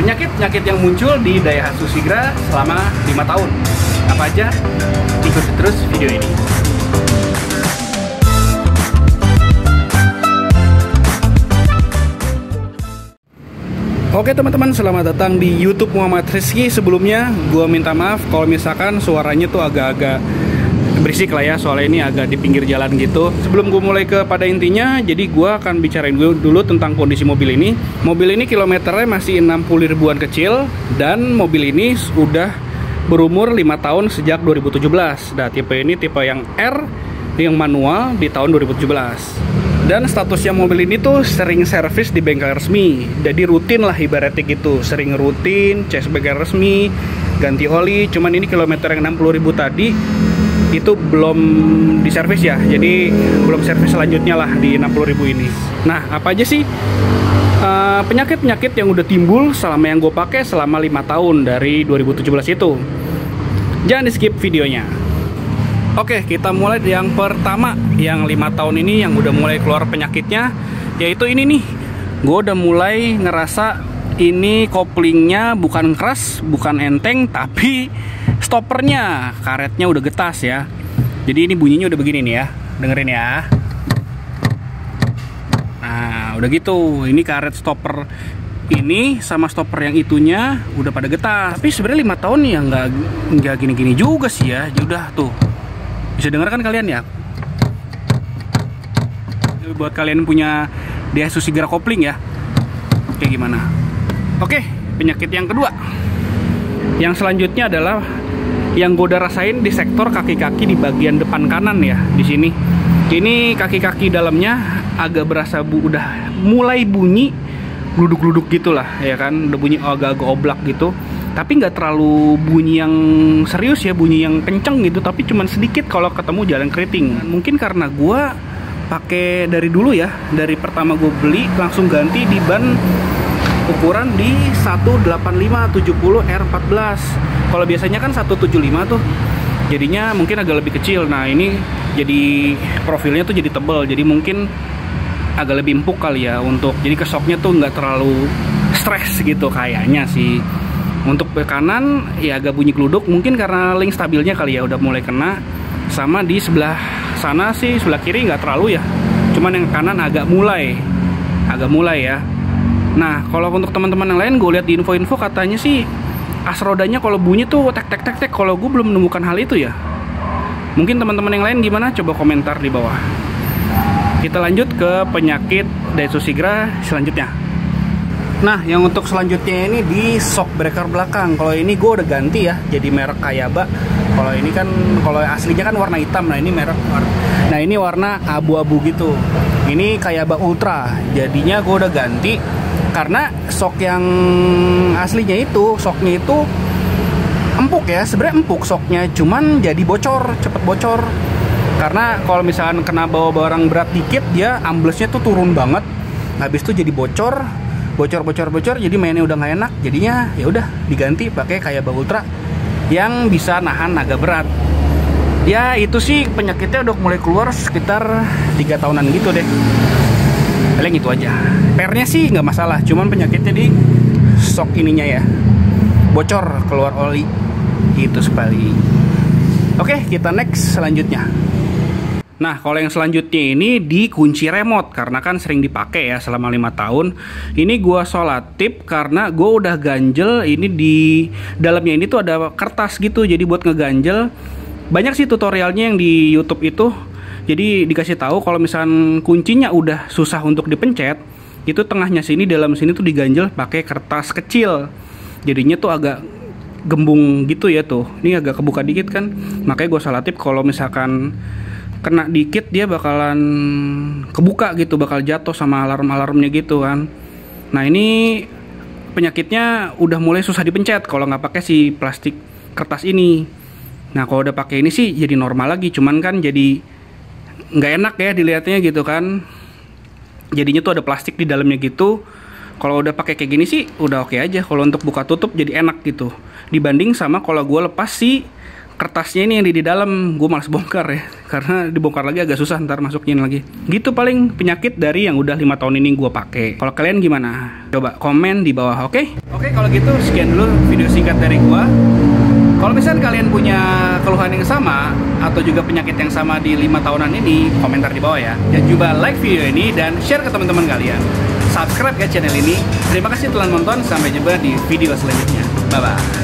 penyakit-penyakit yang muncul di Daihatsu Sigra selama 5 tahun. Apa aja? Ikuti terus video ini. Oke teman-teman, selamat datang di YouTube Muhammad Rizky. Sebelumnya gue minta maaf kalau misalkan suaranya tuh agak-agak berisik lah ya, soalnya ini agak di pinggir jalan gitu. Sebelum gue mulai pada intinya, jadi gue akan bicarain dulu tentang kondisi mobil ini. Mobil ini kilometernya masih 60 ribuan kecil, dan mobil ini sudah berumur 5 tahun sejak 2017. Nah, tipe ini tipe yang R, yang manual di tahun 2017. Dan statusnya mobil ini tuh sering servis di bengkel resmi. Jadi rutin lah ibaratnya gitu, sering rutin, cek bengkel resmi, ganti oli. Cuman ini kilometer yang 60 ribu tadi itu belum diservis ya, jadi belum servis selanjutnya lah di 60 ribu ini. Nah, apa aja sih penyakit-penyakit yang udah timbul selama yang gue pakai selama 5 tahun dari 2017 itu? Jangan di skip videonya. Oke, kita mulai dari yang pertama, yang 5 tahun ini yang udah mulai keluar penyakitnya, yaitu ini nih. Gue udah mulai ngerasa ini koplingnya bukan keras, bukan enteng, tapi stoppernya, karetnya udah getas ya. Jadi ini bunyinya udah begini nih ya, dengerin ya. Nah, udah gitu. Ini karet stopper ini sama stopper yang itunya udah pada getas. Tapi sebenarnya 5 tahun ya nggak gini-gini juga sih ya. Jadi udah tuh, bisa denger kan kalian ya? Buat kalian punya Daihatsu Sigra kopling ya, kayak gimana? Oke, penyakit yang kedua. Yang selanjutnya adalah yang gue udah rasain di sektor kaki-kaki di bagian depan kanan ya, di sini. Ini kaki-kaki dalamnya agak berasa udah mulai bunyi gluduk-gluduk gitulah ya kan, udah bunyi agak-agak oblak gitu. Tapi nggak terlalu bunyi yang serius ya, bunyi yang kenceng gitu, tapi cuman sedikit kalau ketemu jalan keriting. Mungkin karena gue pakai dari dulu ya, dari pertama gue beli langsung ganti di ban ukuran di 185/70 R14. Kalau biasanya kan 175 tuh, jadinya mungkin agak lebih kecil. Nah, ini jadi profilnya tuh jadi tebal, jadi mungkin agak lebih empuk kali ya, untuk jadi kesoknya tuh nggak terlalu stres gitu kayaknya sih. Untuk ke kanan ya agak bunyi gluduk, mungkin karena link stabilnya kali ya udah mulai kena. Sama di sebelah sana sih, sebelah kiri nggak terlalu ya, cuman yang kanan agak mulai ya. Nah, kalau untuk teman-teman yang lain, gue lihat di info-info katanya sih as rodanya kalau bunyi tuh tek tek tek tek. Kalau gue belum menemukan hal itu ya. Mungkin teman-teman yang lain gimana? Coba komentar di bawah. Kita lanjut ke penyakit Daihatsu Sigra selanjutnya. Nah, yang untuk selanjutnya ini di shock breaker belakang. Kalau ini gue udah ganti ya, jadi merek Kayaba. Kalau ini kan, kalau aslinya kan warna hitam. Nah, ini merek nah ini warna abu-abu gitu. Ini Kayaba Ultra. Jadinya gue udah ganti karena shock yang aslinya itu, shocknya itu empuk ya, sebenarnya empuk shocknya, cuman jadi bocor, cepet bocor. Karena kalau misalkan kena bawa barang berat dikit, dia amblesnya tuh turun banget. Habis itu jadi bocor, jadi mainnya udah nggak enak. Jadinya ya udah diganti pakai Kayaba Ultra yang bisa nahan agak berat. Ya itu sih penyakitnya udah mulai keluar sekitar 3 tahunan gitu deh. Paling itu aja. PR-nya sih nggak masalah, cuman penyakitnya di shock ininya ya, bocor, keluar oli itu sekali. Oke, kita next selanjutnya. Nah, kalau yang selanjutnya ini di kunci remote, karena kan sering dipakai ya selama 5 tahun. Ini gua solatip karena gua udah ganjel. Ini di dalamnya ini tuh ada kertas gitu, jadi buat ngeganjel. Banyak sih tutorialnya yang di YouTube itu. Jadi dikasih tahu kalau misalkan kuncinya udah susah untuk dipencet, itu tengahnya sini, dalam sini tuh diganjel pakai kertas kecil. Jadinya tuh agak gembung gitu ya tuh. Ini agak kebuka dikit kan. Makanya gue salah tip, kalau misalkan kena dikit dia bakalan kebuka gitu, bakal jatuh sama alarm-alarmnya gitu kan. Nah, ini penyakitnya udah mulai susah dipencet kalau nggak pakai si plastik kertas ini. Nah, kalau udah pakai ini sih jadi normal lagi, cuman kan jadi nggak enak ya dilihatnya gitu kan. Jadinya tuh ada plastik di dalamnya gitu. Kalau udah pakai kayak gini sih udah oke aja. Kalau untuk buka tutup jadi enak gitu, dibanding sama kalau gue lepas si kertasnya ini yang di dalam. Gue malas bongkar ya, karena dibongkar lagi agak susah ntar masukin lagi. Gitu paling penyakit dari yang udah 5 tahun ini gue pakai. Kalau kalian gimana? Coba komen di bawah, oke? Oke, kalau gitu sekian dulu video singkat dari gua. Kalau misalnya kalian punya keluhan yang sama atau juga penyakit yang sama di 5 tahunan ini, komentar di bawah ya. Dan juga like video ini dan share ke teman-teman kalian. Subscribe ya channel ini. Terima kasih telah nonton, sampai jumpa di video selanjutnya. Bye-bye.